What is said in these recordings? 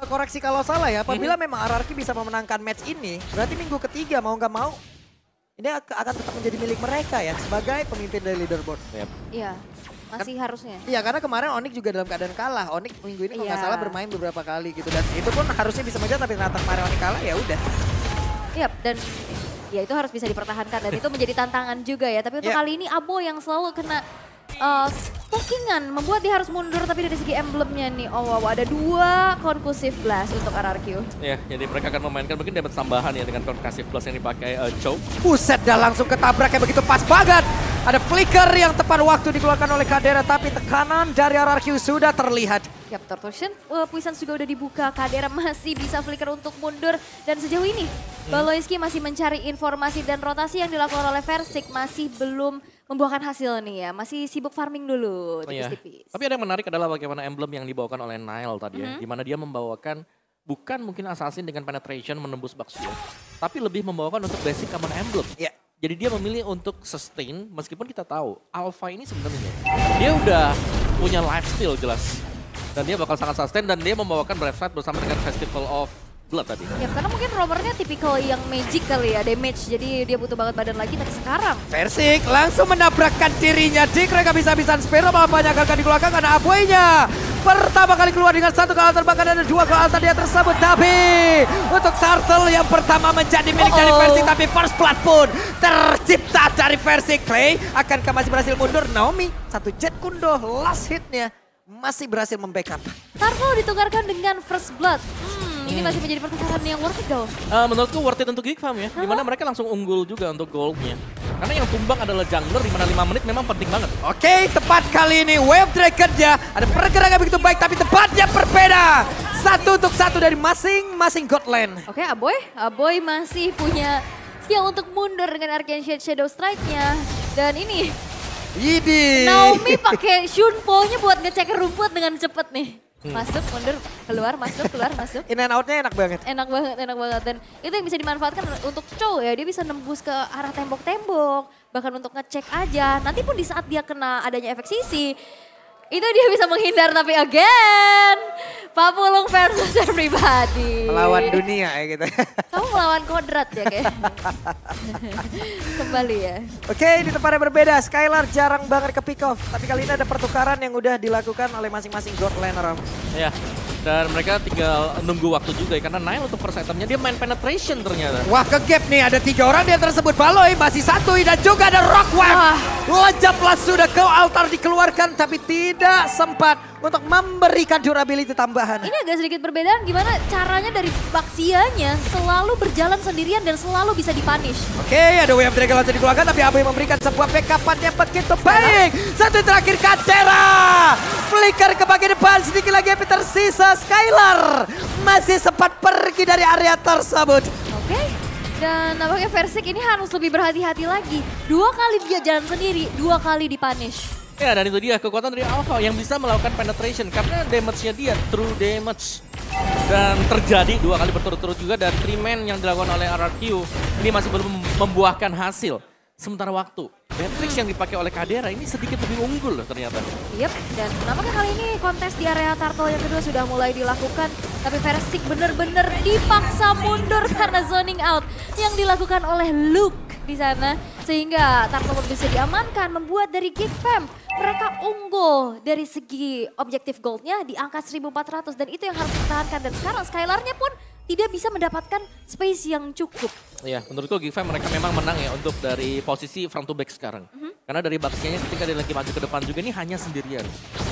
koreksi kalau salah ya. Apabila memang RRQ bisa memenangkan match ini, berarti minggu ketiga mau nggak mau ini akan tetap menjadi milik mereka ya sebagai pemimpin dari leaderboard. Iya, masih harusnya. Iya, karena kemarin Onyx juga dalam keadaan kalah. Onyx minggu ini kalau nggak Iya. salah bermain beberapa kali gitu, dan itu pun harusnya bisa menjadi, tapi ternyata kemarin Onyx kalah ya udah. Iya, dan ya itu harus bisa dipertahankan dan itu menjadi tantangan juga ya. Tapi untuk Iya. kali ini Abo yang selalu kena pokingan, membuat dia harus mundur, tapi dari segi emblemnya nih, oh wow, ada 2 conclusive blast untuk RRQ. Ya, jadi mereka akan memainkan mungkin dapat tambahan ya dengan conclusive blast yang dipakai Chow. Buset, dah langsung ketabrak kayak begitu pas banget. Ada flicker yang tepat waktu dikeluarkan oleh Kadera, tapi tekanan dari RRQ sudah terlihat. Yap, Tortotion, Puissance juga udah dibuka, Kadera masih bisa flicker untuk mundur. Dan sejauh ini, Baloyski masih mencari informasi dan rotasi yang dilakukan oleh Versik masih belum membuahkan hasil nih ya. Masih sibuk farming dulu, tipis-tipis. Tapi ada yang menarik adalah bagaimana emblem yang dibawakan oleh Nile tadi ya. Dimana dia membawakan bukan mungkin assassin dengan penetration menembus Baxio, tapi lebih membawakan untuk basic common emblem. Ya. Jadi dia memilih untuk sustain meskipun kita tahu Alpha ini sebenarnya dia udah punya lifesteal jelas. Dan dia bakal sangat sustain dan dia membawakan Brave Side bersama dengan Festival of Blood tadi. Ya karena mungkin romernya tipikal yang magic kali ya, damage. Jadi dia butuh banget badan lagi, tapi sekarang Versik langsung menabrakkan dirinya. Dik mereka bisa-bisaan Spero malah banyak akan dikeluarkan karena Abuenya pertama kali keluar dengan 1 ke altar, bahkan ada 2 ke altar dia tersebut. Tapi untuk Turtle yang pertama menjadi milik dari Versik, tapi first blood pun tercipta dari Versik. Clay akankah masih berhasil mundur? Naomi, 1 jet kundo last hitnya masih berhasil membackup. Turtle ditukarkan dengan first blood. Ini masih menjadi pertukaran yang worth it though. Menurutku worth it untuk Geek Farm ya. Dimana mereka langsung unggul juga untuk goldnya. Karena yang tumbang adalah jungler, dimana 5 menit memang penting banget. Oke, tepat kali ini Wave Dragon-nya ada pergerakan begitu baik, tapi tempatnya berbeda. 1 untuk 1 dari masing-masing Godland. Oke, Aboy masih punya skill untuk mundur dengan Arcane Shade Shadow Strike-nya. Dan ini Yidi. Naomi pakai Shunpo-nya buat ngecek rumput dengan cepet nih. Masuk, mundur, keluar, masuk, keluar, masuk. In and out-nya enak banget. Enak banget, enak banget. Dan itu yang bisa dimanfaatkan untuk Chow ya. Dia bisa nembus ke arah tembok-tembok. Bahkan untuk ngecek aja. Nanti pun di saat dia kena adanya efek sisi, itu dia bisa menghindar, tapi again, Papulung versus everybody. Melawan dunia ya gitu. Kamu melawan kodrat ya kayak. Kembali ya. Oke, di tempat yang berbeda, Skylar jarang banget ke pick off. Tapi kali ini ada pertukaran yang udah dilakukan oleh masing-masing God laner. Ya, dan mereka tinggal nunggu waktu juga ya. Karena Nile untuk first itemnya dia main penetration ternyata. Wah, ke gap nih, ada 3 orang dia tersebut. Baloy masih 1 dan juga ada Rockwave. Lejaplah sudah ke altar dikeluarkan, tapi tidak sempat untuk memberikan durability tambahan. Ini agak sedikit berbedaan gimana caranya dari Baxianya selalu berjalan sendirian dan selalu bisa dipunish. Oke, ada Wave Dragon langsung dikeluarkan, tapi Abu memberikan sebuah backup-an yang begitu baik. 1 terakhir Kadera. Flicker ke bagian depan, sedikit lagi yang tersisa. Skylar masih sempat pergi dari area tersebut. Oke. Dan nampaknya Versik ini harus lebih berhati-hati lagi. 2 kali dia jalan sendiri, 2 kali dipunish. Ya, dan itu dia kekuatan dari Alpha yang bisa melakukan penetration. Karena damage-nya dia true damage. Dan terjadi 2 kali berturut-turut juga, dan 3-man yang dilakukan oleh RRQ ini masih belum membuahkan hasil. Sementara waktu, Matrix yang dipakai oleh Kadera ini sedikit lebih unggul loh ternyata. Yep, dan nampaknya kali ini kontes di area Turtle yang kedua sudah mulai dilakukan. Tapi Versik benar-benar dipaksa mundur karena zoning out yang dilakukan oleh Luke di sana. Sehingga Turtle bisa diamankan, membuat dari Geek Fam mereka unggul dari segi objektif goldnya di angka 1400. Dan itu yang harus dipertahankan, dan sekarang Skylarnya pun tidak bisa mendapatkan space yang cukup. Iya, menurutku Geek Fam mereka memang menang ya untuk dari posisi front to back sekarang. Karena dari Baxianya ketika dia lagi maju ke depan juga ini hanya sendirian.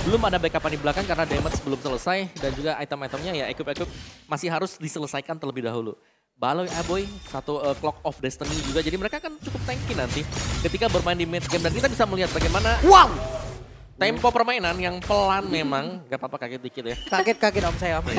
Belum ada backupan di belakang karena damage belum selesai, dan juga item-itemnya ya equip-equip masih harus diselesaikan terlebih dahulu. Baloy Aboy, 1 Clock of Destiny juga, jadi mereka kan cukup tanky nanti ketika bermain di mid game, dan kita bisa melihat bagaimana tempo permainan yang pelan memang. Gak apa-apa kaget dikit ya. Kaget om saya om.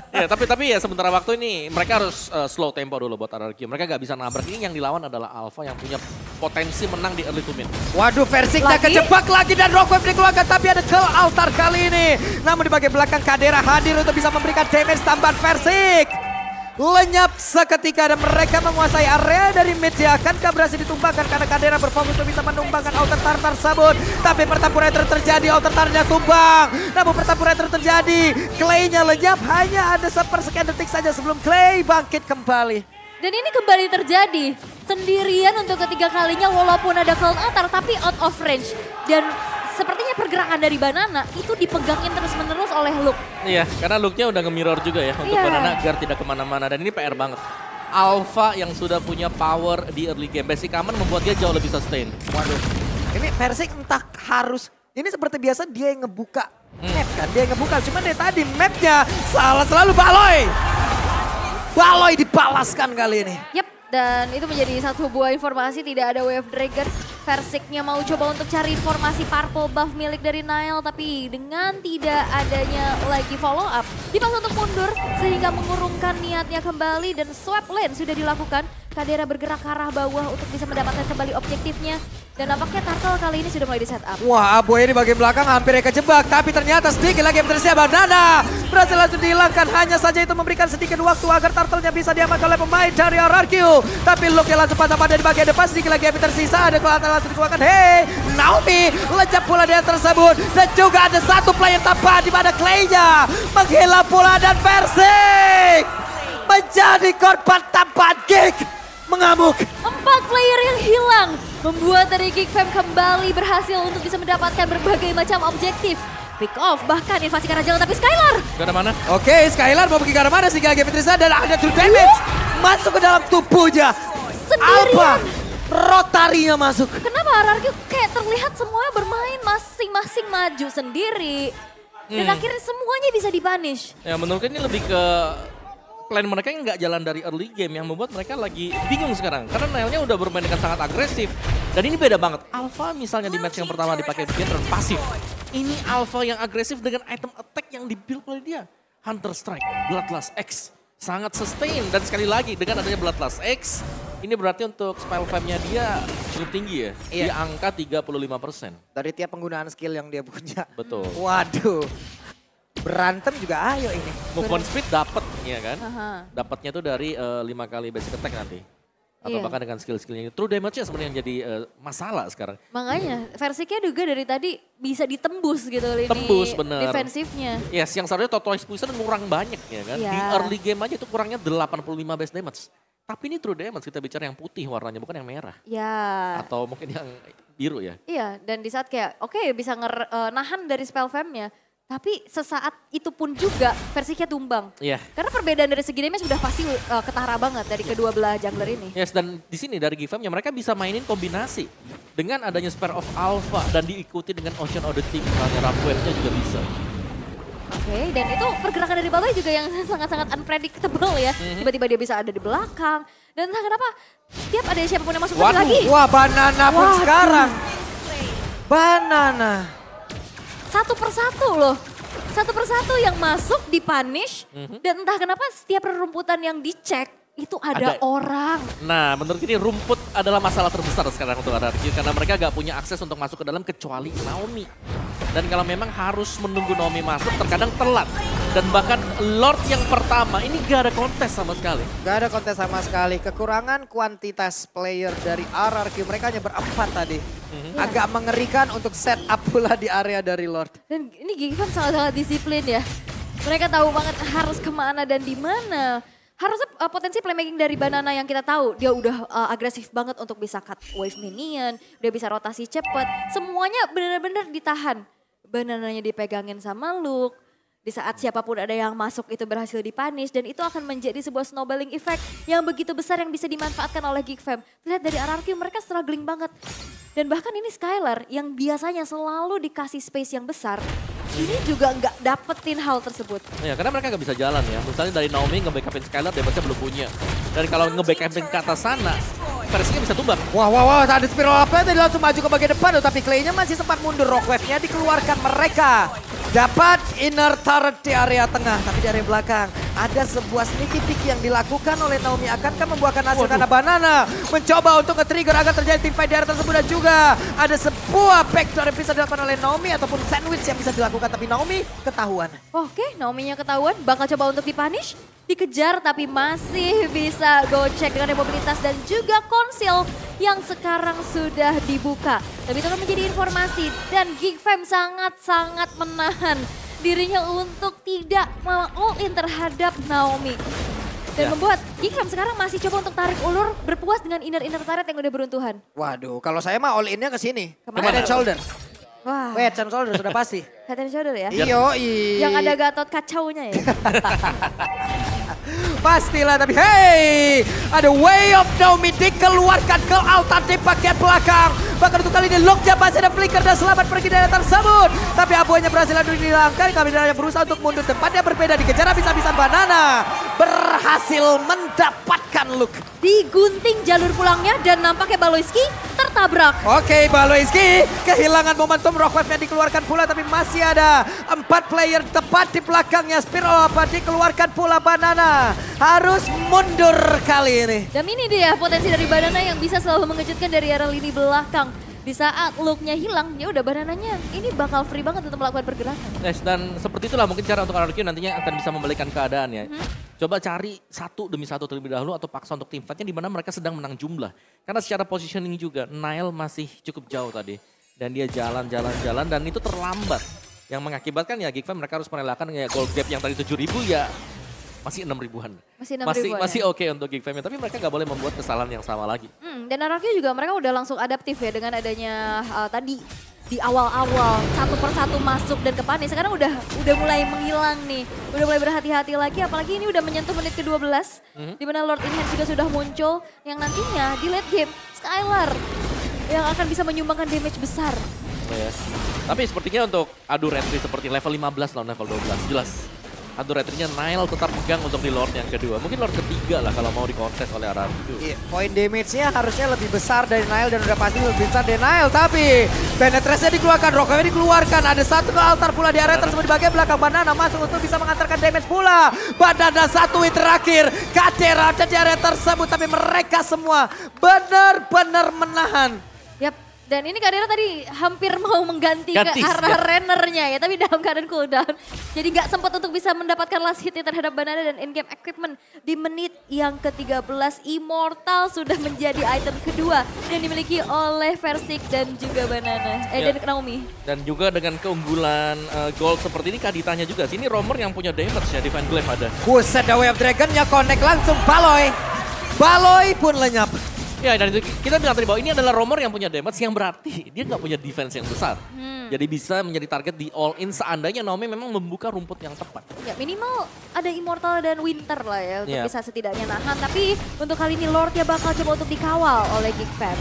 Ya, tapi ya sementara waktu ini mereka harus slow tempo dulu buat RRQ. Mereka gak bisa nabrak. Ini yang dilawan adalah Alpha yang punya potensi menang di early to mid. Waduh, Versiknya kejebak lagi dan Rockwave dikeluarkan, tapi ada ke altar kali ini. Namun di bagian belakang Kadera hadir untuk bisa memberikan damage tambahan Versik. lenyap seketika dan mereka menguasai area dari mid. Akankah berhasil ditumbangkan karena Kadera berfokus untuk bisa menumbangkan Outer Tartar Sabun. Tapi pertempuran terjadi, Outer Tartarnya tumbang. Namun pertempuran terjadi, Clay-nya lenyap, hanya ada sepersekian detik saja sebelum Clay bangkit kembali. Dan ini kembali terjadi, sendirian untuk ketiga kalinya walaupun ada Cloud Altar tapi out of range. Dan sepertinya pergerakan dari Banana itu dipegangin terus-menerus oleh Luke. Iya, karena Luke-nya udah nge-mirror juga ya untuk Banana agar tidak kemana-mana. Dan ini PR banget. Alpha yang sudah punya power di early game. Basic Common membuat dia jauh lebih sustain. Waduh, ini Versik entah harus, ini seperti biasa dia yang ngebuka map kan. Dia yang ngebuka, cuman dari tadi mapnya salah selalu Baloy. Baloy dibalaskan kali ini. Yap, dan itu menjadi satu buah informasi, tidak ada Wave Dragon. Versiknya mau coba untuk cari informasi purple buff milik dari Nile, tapi dengan tidak adanya lagi follow up, dipaksa untuk mundur sehingga mengurungkan niatnya kembali dan swap lane sudah dilakukan. Kadera bergerak ke arah bawah untuk bisa mendapatkan kembali objektifnya. Dan nampaknya Turtle kali ini sudah mulai di setup. Wah, Aboy di bagian belakang hampir kejebak, tapi ternyata sedikit lagi yang tersiap. Banana berhasil langsung dihilangkan, hanya saja itu memberikan sedikit waktu agar Turtle-nya bisa diamankan oleh pemain dari RRQ. Tapi Luke yang langsung pada di bagian depan, sedikit lagi yang tersisa, ada kelihatan langsung dikeluarkan. Hey, Naomi lenyap pula dia tersebut. Dan juga ada satu player tambahan di mana Clay-nya menghilang pula dan Versik menjadi korban tambahan Geek. Mengamuk. 4 player yang hilang membuat dari Geek Fam kembali berhasil untuk bisa mendapatkan berbagai macam objektif. Pick off, bahkan invasi ke arah jalan, tapi Skylar. Gak ada mana? Oke, Skylar mau pergi ke arah mana sehingga lagi Petrisa dan ada 2 damage. Masuk ke dalam tubuhnya. Sendirian. Rotarinya masuk. Kenapa RRQ kayak terlihat semuanya bermain masing-masing maju sendiri. Dan akhirnya semuanya bisa dipunish. Ya menurut ini lebih ke plan mereka yang nggak jalan dari early game yang membuat mereka lagi bingung sekarang. Karena Nile-nya udah bermain dengan sangat agresif. Dan ini beda banget. Alpha misalnya di match yang pertama dipakai bikin turn pasif. Ini Alpha yang agresif dengan item attack yang dibuild oleh dia. Hunter Strike, Bloodlust X. Sangat sustain. Dan sekali lagi dengan adanya Bloodlust X, ini berarti untuk spell fam-nya dia cukup tinggi ya. Iya. Di angka 35%. Dari tiap penggunaan skill yang dia punya. Betul. Waduh. Berantem juga ayo ini. Movement speed dapat ya kan. Aha. Dapatnya tuh dari 5 kali basic attack nanti. Atau Iya. bahkan dengan skill-skillnya. True damage-nya sebenarnya yang jadi masalah sekarang. Makanya Versiknya juga dari tadi bisa ditembus gitu lini Tembus, bener. defensifnya. Yes, yang seharusnya Tortoise Poison kurang banyak ya kan. Iya. Di early game aja itu kurangnya 85 base damage. Tapi ini true damage, kita bicara yang putih warnanya, bukan yang merah. Ya. Atau mungkin yang biru ya. Iya, dan di saat kayak oke bisa nahan dari spell fam-nya. Tapi sesaat itu pun juga Versiknya tumbang. Iya. Karena perbedaan dari segi damage sudah pasti ketara banget dari kedua belah jungler ini. Yes, dan di sini dari Gifam-nya mereka bisa mainin kombinasi. Dengan adanya Spare of Alpha dan diikuti dengan Ocean of the Deep, misalnya Rapwave-nya juga bisa. Oke, dan itu pergerakan dari Baloy juga yang sangat-sangat unpredictable ya. Tiba-tiba dia bisa ada di belakang. Dan entah kenapa setiap ada siapapun yang masuk lagi. Wah, Banana pun Waduh. sekarang. Banana. Satu persatu loh. Satu persatu yang masuk dipunish. Dan entah kenapa setiap rerumputan yang dicek itu ada orang. Nah, menurut ini rumput adalah masalah terbesar sekarang untuk RRQ karena mereka gak punya akses untuk masuk ke dalam kecuali Naomi. Dan kalau memang harus menunggu Naomi masuk, terkadang telat. Dan bahkan Lord yang pertama ini gak ada kontes sama sekali. Gak ada kontes sama sekali. Kekurangan kuantitas player dari RRQ. Mereka hanya berempat tadi. Agak mengerikan untuk set up pula di area dari Lord. Dan ini Gifam sangat-sangat disiplin ya. Mereka tahu banget harus kemana dan di mana. Harusnya potensi playmaking dari Banana yang kita tahu, dia udah agresif banget untuk bisa cut wave minion, udah bisa rotasi cepat. Semuanya benar-benar ditahan. Banananya dipegangin sama Luke. Di saat siapapun ada yang masuk itu berhasil dipunish dan itu akan menjadi sebuah snowballing effect yang begitu besar yang bisa dimanfaatkan oleh Geek Fam. Lihat dari RRQ mereka struggling banget. Dan bahkan ini Skylar yang biasanya selalu dikasih space yang besar, ini juga nggak dapetin hal tersebut. Ya, karena mereka nggak bisa jalan ya. Misalnya dari Naomi nge-backupin Skylar, damage-nya belum punya. Dan kalau nge-backupin ke atas sana, versinya bisa tumbang. Wah, ada spiral apa tadi langsung maju ke bagian depan. Tapi Clay-nya masih sempat mundur. Rockwave-nya dikeluarkan mereka. Dapat inner turret di area tengah. Tapi di area belakang ada sebuah sneaky peek yang dilakukan oleh Naomi. Akankah membuahkan hasil karena Banana mencoba untuk nge-trigger agar terjadi team fight di area tersebut. Dan juga ada sebuah backdoor yang bisa dilakukan oleh Naomi ataupun sandwich yang bisa dilakukan, tapi Naomi ketahuan. Oke, Naomi-nya ketahuan, bakal coba untuk dipunish, dikejar tapi masih bisa gocek dengan mobilitas dan juga konsil yang sekarang sudah dibuka. Tapi itu kan menjadi informasi dan Geek Fam sangat-sangat menahan dirinya untuk tidak all in terhadap Naomi. Dan membuat Geek Fam sekarang masih coba untuk tarik ulur, berpuas dengan inner turret yang udah beruntuhan. Waduh, kalau saya mah all in-nya ke sini. Kemana? Head and shoulder. Wah, Head and shoulder sudah pasti. Head and shoulder ya? Yoi. Yang ada Gatot kacaunya ya? Pastilah, tapi hey, ada Way of Naomi dikeluarkan ke altar di bagian belakang. Bahkan untuk kali ini Luke masih ada flicker dan selamat pergi dari tersebut. Tapi abuannya berhasil dihilangkan. Kami yang berusaha untuk mundur, tempatnya berbeda, dikejar habis-habisan. Banana berhasil mendapatkan Luke. Digunting jalur pulangnya dan nampaknya Baloyski tertabrak. Oke, Baloyski kehilangan momentum, rock wave-nya dikeluarkan pula, tapi masih ada 4 player tepat di belakangnya. Spiral apa dikeluarkan pula Banana. Harus mundur kali ini. Dan ini dia potensi dari Banana yang bisa selalu mengejutkan dari arah lini belakang. Di saat look-nya hilang, ya udah Banananya ini bakal free banget untuk melakukan pergerakan. Yes, dan seperti itulah mungkin cara untuk RRQ nantinya akan bisa membalikkan keadaan ya. Coba cari satu demi satu terlebih dahulu atau paksa untuk tim fight-nya di mana mereka sedang menang jumlah. Karena secara positioning juga, Nile masih cukup jauh tadi. Dan dia jalan dan itu terlambat. Yang mengakibatkan ya Geek Fam mereka harus merelakan ya gold gap yang tadi 7.000 ya masih 6.000-an. Masih oke untuk Geek Fam, tapi mereka nggak boleh membuat kesalahan yang sama lagi. Dan RRQ juga mereka udah langsung adaptif ya dengan adanya tadi di awal-awal satu persatu masuk dan ke panis. Sekarang udah mulai menghilang nih. Udah mulai berhati-hati lagi, apalagi ini udah menyentuh menit ke-12. Di mana Lord Enhance juga sudah muncul yang nantinya di late game Skylar yang akan bisa menyumbangkan damage besar. Yes. Tapi sepertinya untuk adu retry seperti level 15 lawan level 12, jelas. Adu retry-nya Nile tetap pegang untuk di Lord yang kedua. Mungkin Lord ketiga lah kalau mau dikontes oleh RRQ. Iya, poin damage-nya harusnya lebih besar dari Nile dan udah pasti lebih besar dari Nile. Tapi penetrasinya dikeluarkan, Rockaway dikeluarkan. Ada satu ke altar pula di area tersebut di bagian belakang. Banana masuk untuk bisa mengantarkan damage pula. Banana satu hit terakhir. Kadera ada di area tersebut. Tapi mereka semua benar-benar menahan. Yap. Dan ini Kadera tadi hampir mau mengganti ke arah Rennernya ya, tapi dalam keadaan cooldown. Jadi nggak sempat untuk bisa mendapatkan last hitnya terhadap Banana dan in-game equipment. Di menit yang ke-13, Immortal sudah menjadi item kedua yang dimiliki oleh Versik dan juga Banana, dan Naomi. Dan juga dengan keunggulan gold seperti ini Kaditanya juga. Sini Romer yang punya damage ya, Divine Glaive ada. Buset, ada Way of Dragon-nya connect langsung Baloy. Baloy pun lenyap. Ya, dan itu kita bilang tadi bahwa ini adalah Romer yang punya damage yang berarti dia nggak punya defense yang besar. Jadi bisa menjadi target di all in seandainya Naomi memang membuka rumput yang tepat. Ya minimal ada Immortal dan Winter lah ya untuk bisa setidaknya nahan. Tapi untuk kali ini Lord ya bakal coba untuk dikawal oleh Geek Fam.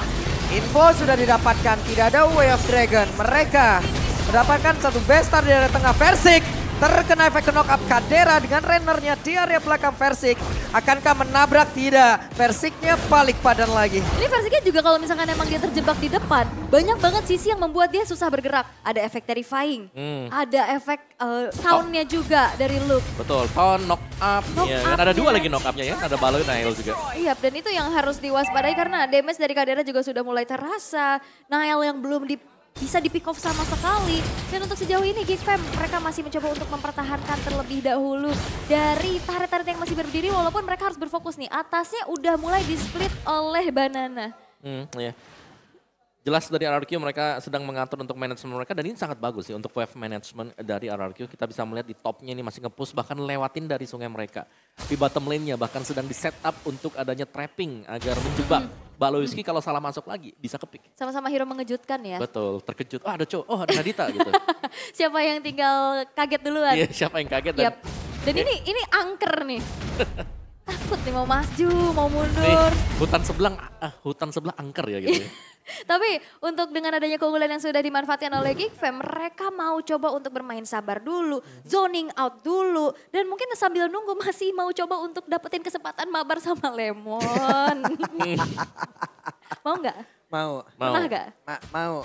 Info sudah didapatkan, tidak ada Way of Dragon. Mereka mendapatkan satu bestar di area tengah. Versik terkena efek knock up Kadera dengan Rennernya di area belakang Versik. Akankah menabrak? Tidak. Versiknya balik padan lagi. Ini Versiknya juga kalau misalkan emang dia terjebak di depan, banyak banget sisi yang membuat dia susah bergerak. Ada efek terrifying, ada efek soundnya juga dari Luke. Betul, taunt, knock up, kan ada dua lagi knock upnya ya, ada Baloy, Nile juga. Iya, dan itu yang harus diwaspadai karena damage dari Kadera juga sudah mulai terasa. Nile yang belum bisa di pick off sama sekali. Dan untuk sejauh ini Geek Fam mereka masih mencoba untuk mempertahankan terlebih dahulu dari turret-turret yang masih berdiri walaupun mereka harus berfokus nih. Atasnya udah mulai di split oleh Banana. Iya. Jelas dari RRQ mereka sedang mengatur untuk manajemen mereka dan ini sangat bagus sih untuk wave management dari RRQ. Kita bisa melihat di topnya ini masih nge-push bahkan lewatin dari sungai mereka. Di bottom lane-nya bahkan sedang di set up untuk adanya trapping agar menjebak. Baloyski kalau salah masuk lagi bisa kepik. Sama-sama hero mengejutkan ya. Betul, terkejut. Oh ada ada Nadita gitu. Siapa yang tinggal kaget duluan. Iya, siapa yang kaget. Dan ini angker nih. Takut nih mau maju, mau mundur. Nih, hutan sebelah angker ya gitu. Tapi untuk dengan adanya keunggulan yang sudah dimanfaatkan oleh Geek Fam, mereka mau coba untuk bermain sabar dulu, zoning out dulu, dan mungkin sambil nunggu masih mau coba untuk dapetin kesempatan mabar sama Lemon. Mau nggak? Mau. Pernah nggak? Mau.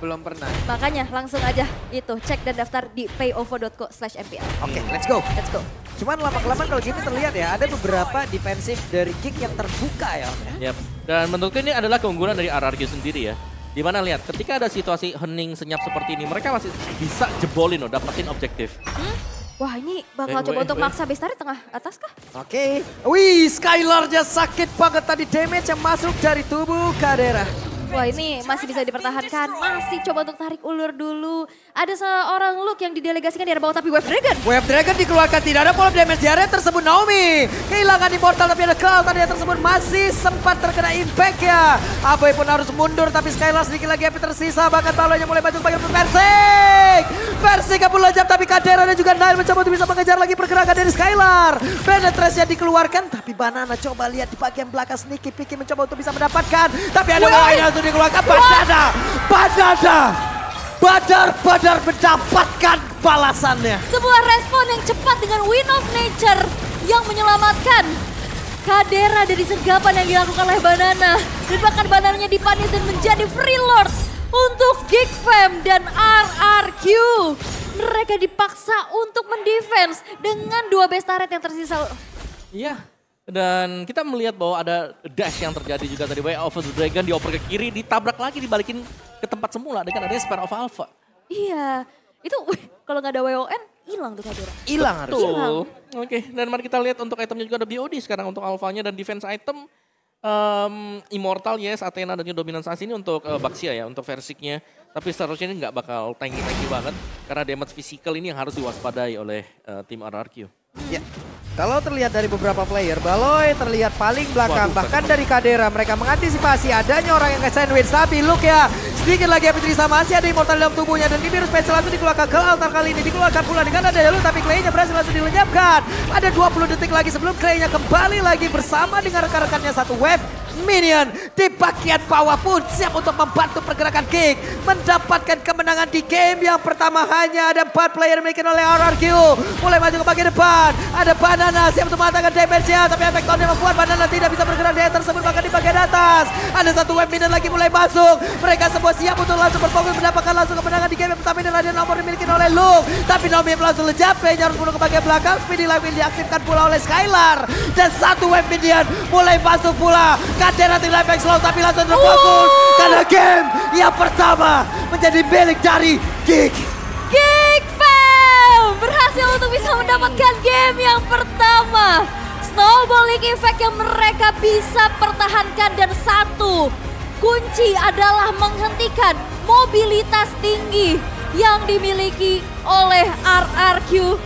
Belum pernah. Makanya langsung aja itu cek dan daftar di payovo.co/mpl. Oke, let's go. Let's go. Cuman lama-kelamaan kalau gini terlihat ya, ada beberapa defensif dari Geek yang terbuka ya. Yep. Dan menurutku ini adalah keunggulan dari RRQ sendiri ya. Dimana lihat, ketika ada situasi hening senyap seperti ini, mereka masih bisa jebolin loh, dapetin objektif. Wah ini bakal coba untuk maksa Bestari tengah atas kah? Oke. Wih, Skylar-nya sakit banget tadi damage yang masuk dari tubuh Kadera. Wah ini masih bisa dipertahankan, masih coba untuk tarik ulur dulu. Ada seorang Luke yang didelegasikan di arah bawah tapi Wave Dragon. Wave Dragon dikeluarkan, tidak ada pola damage di area tersebut. Naomi kehilangan Immortal tapi ada Cloud area tersebut masih sempat terkena impact ya. Aboy pun harus mundur tapi Skylar sedikit lagi api tersisa. Bahkan balonya mulai maju ke bagian Versik. Versik kabur lejam tapi Kadera dan juga Nile mencoba untuk bisa mengejar lagi pergerakan dari Skylar. Penetrasinya dikeluarkan tapi Banana coba lihat di bagian belakang sneaky Piki mencoba untuk bisa mendapatkan. Tapi ada lainnya langsung dikeluarkan. Badar mendapatkan balasannya. Sebuah respon yang cepat dengan Wind of Nature yang menyelamatkan Kadera dari segapan yang dilakukan oleh Banana. Dan bahkan Banananya dipanis dan menjadi free lord untuk Geek Fam dan RRQ. Mereka dipaksa untuk mendefense dengan 2 base turret yang tersisa. Iya. Dan kita melihat bahwa ada dash yang terjadi juga tadi. Way of the Dragon dioper ke kiri, ditabrak lagi, dibalikin ke tempat semula dengan adanya Spare of Alpha. Iya, itu kalau nggak ada WON, hilang tuh Kadera. Hilang harus. Oke, dan mari kita lihat untuk itemnya juga ada BOD sekarang untuk alfanya dan defense item. Immortal, yes, Athena dan juga Dominance Ice ini untuk Baxia ya, untuk Versiknya. Tapi seharusnya ini nggak bakal tanky-tanky banget. Karena damage physical ini yang harus diwaspadai oleh tim RRQ. Ya. Kalau terlihat dari beberapa player, Baloy terlihat paling belakang. Bahkan dari Kadera, mereka mengantisipasi adanya orang yang nge-sandwich. Tapi look ya, sedikit lagi Fitri sama masih ada Immortal dalam tubuhnya. Dan Nibiru Special langsung dikeluarkan ke altar kali ini. Dikeluarkan pula dengan ada Yelu, tapi Clay-nya berhasil langsung dilenyapkan. Ada 20 detik lagi sebelum Clay-nya kembali lagi bersama dengan rekan-rekannya satu wave. Minion di bagian bawah pun siap untuk membantu pergerakan Geek. Mendapatkan kemenangan di game yang pertama hanya ada 4 player dimiliki oleh RRQ. Mulai maju ke bagian depan. Ada Banana siap untuk mengatakan damage-nya. Tapi efek tone membuat Banana tidak bisa bergerak di tersebut bahkan di bagian atas. Ada satu wave Minion lagi mulai masuk. Mereka semua siap untuk langsung berfokus mendapatkan langsung kemenangan di game yang pertama. Dan ada nomor dimiliki oleh Luke. Tapi Naomi langsung lejap. Harus mundur ke bagian belakang. Speedy Live diaktifkan pula oleh Skylar. Dan satu wave Minion mulai masuk pula. Kadera tinggal back slow tapi langsung terfokus. Karena game yang pertama menjadi milik dari Geek. Geek Fam berhasil untuk bisa mendapatkan game yang pertama. Snowballing effect yang mereka bisa pertahankan dan satu kunci adalah menghentikan mobilitas tinggi yang dimiliki oleh RRQ.